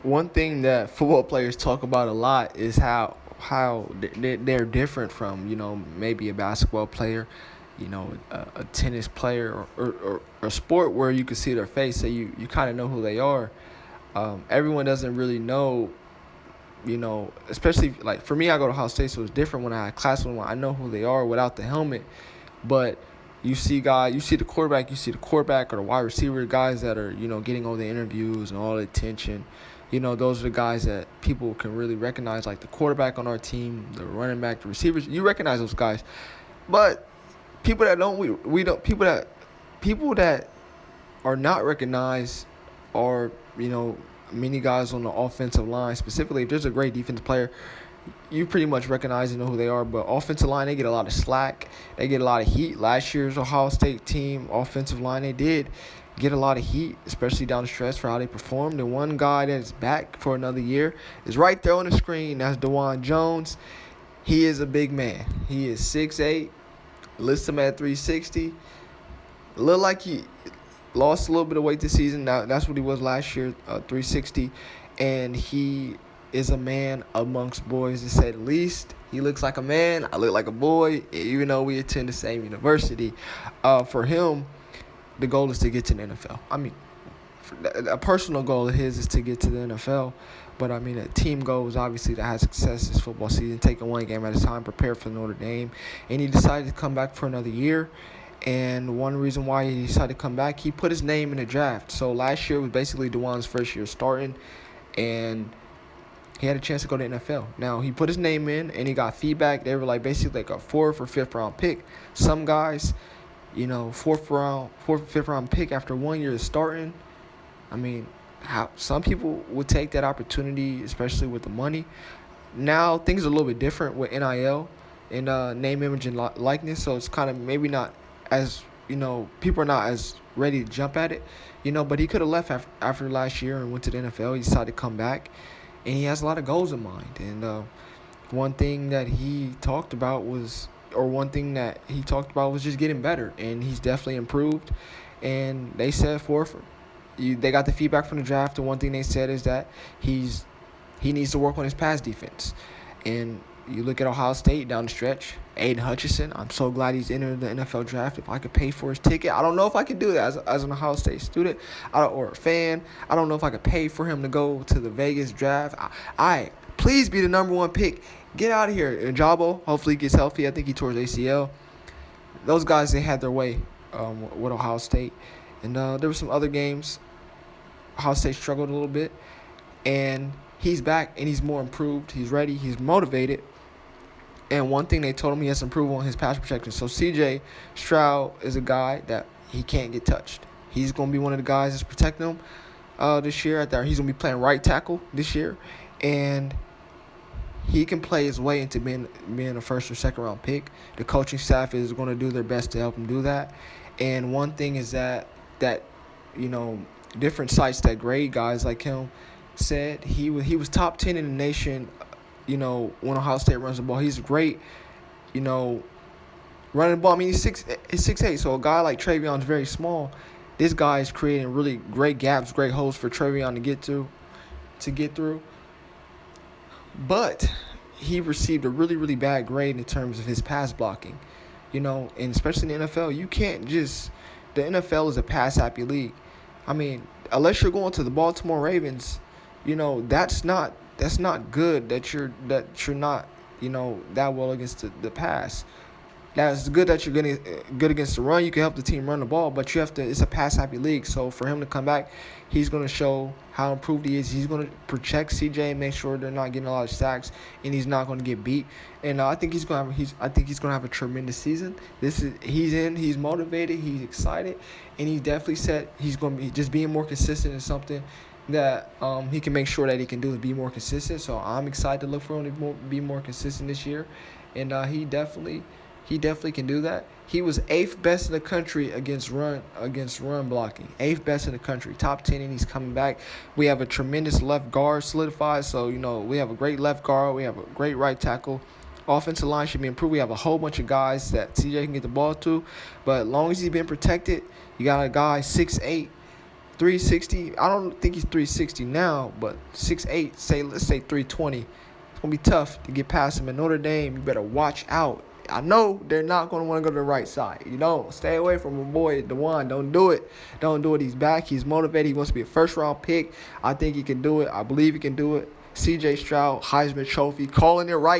one thing that football players talk about a lot is how they're different from maybe a basketball player, a tennis player or a sport where you can see their face, so you kind of know who they are. Everyone doesn't really know, especially like for me, I go to Ohio State, so it's different when I have class with them. I know who they are without the helmet, but you see the quarterback or the wide receiver guys that are getting all the interviews and all the attention. Those are the guys that people can really recognize, like the quarterback on our team, the running back, the receivers. You recognize those guys, but people that don't, we don't people that are not recognized are many guys on the offensive line. Specifically, if there's a great defensive player, you pretty much recognize and know who they are. But offensive line, they get a lot of slack. They get a lot of heat. Last year's Ohio State team, offensive line, they did get a lot of heat, especially down the stretch for how they performed. And one guy that's back for another year is right there on the screen. That's Dawand Jones. He is a big man. He is 6'8", lists him at 360. Look like he lost a little bit of weight this season. Now that's what he was last year, 360, and he is a man amongst boys, to say the least. He looks like a man. I look like a boy, even though we attend the same university. For him, the goal is to get to the NFL. I mean, a personal goal of his is to get to the NFL. But, I mean, a team goal is obviously to have success this football season, taking one game at a time, prepare for Notre Dame. And he decided to come back for another year. And one reason why he decided to come back, he put his name in the draft. So last year was basically DeJuan's first year starting, and he had a chance to go to the NFL. Now, he put his name in, and he got feedback. They were like basically like a 4th or 5th round pick. Some guys, 4th, 5th round pick after 1 year of starting. I mean, some people would take that opportunity, especially with the money. Now, things are a little bit different with NIL and name, image, and likeness. So it's kind of maybe not as, people are not as ready to jump at it, but he could have left after last year and went to the NFL. He decided to come back, and he has a lot of goals in mind. And one thing that he talked about was just getting better, and he's definitely improved. And they said they got the feedback from the draft, and one thing they said is that he needs to work on his pass defense. And you look at Ohio State down the stretch, Aiden Hutchinson. I'm so glad he's entered the NFL draft. If I could pay for his ticket, I don't know if I could do that as an Ohio State student or a fan. I don't know if I could pay for him to go to the Vegas draft. Please be the number one pick. Get out of here. And Jabo, hopefully he gets healthy. I think he tore his ACL. Those guys, they had their way with Ohio State. And there were some other games Ohio State struggled a little bit. And he's back, and he's more improved. He's ready. He's motivated. And one thing they told him, he has to improve on his pass protection. So CJ Stroud is a guy that he can't get touched. He's going to be one of the guys that's protecting him this year. He's going to be playing right tackle this year. And he can play his way into being a first or second round pick. The coaching staff is going to do their best to help him do that. And one thing is that different sites that grade guys like him said he was top 10 in the nation. When Ohio State runs the ball, he's great. Running the ball. I mean, he's 6'8", so a guy like Travion is very small. This guy is creating really great gaps, great holes for Travion to get through. But he received a really, really bad grade in terms of his pass blocking. And especially in the NFL, you can't just. The NFL is a pass-happy league. I mean, unless you're going to the Baltimore Ravens, that's not good that you're not that well against the pass. That's good that you're getting good against the run. You can help the team run the ball, but you have to. It's a pass happy league, so for him to come back, he's going to show how improved he is. He's going to protect CJ and make sure they're not getting a lot of sacks, and he's not going to get beat. And I think he's going to have a tremendous season. He's motivated, he's excited, and he definitely said he's going to be just being more consistent is something that he can make sure that he can do is be more consistent. So I'm excited to look for him to be more consistent this year, and he definitely can do that. He was 8th best in the country against run blocking. 8th best in the country. Top 10, and he's coming back. We have a tremendous left guard solidified. So, we have a great left guard. We have a great right tackle. Offensive line should be improved. We have a whole bunch of guys that CJ can get the ball to. But as long as he's been protected, you got a guy 6'8", 360. I don't think he's 360 now, but 6'8", let's say 320. It's gonna be tough to get past him. In Notre Dame, you better watch out. I know they're not gonna want to go to the right side. Stay away from my boy Dawand. Don't do it. Don't do it. He's back. He's motivated. He wants to be a first-round pick. I think he can do it. I believe he can do it. CJ Stroud, Heisman Trophy, calling it right.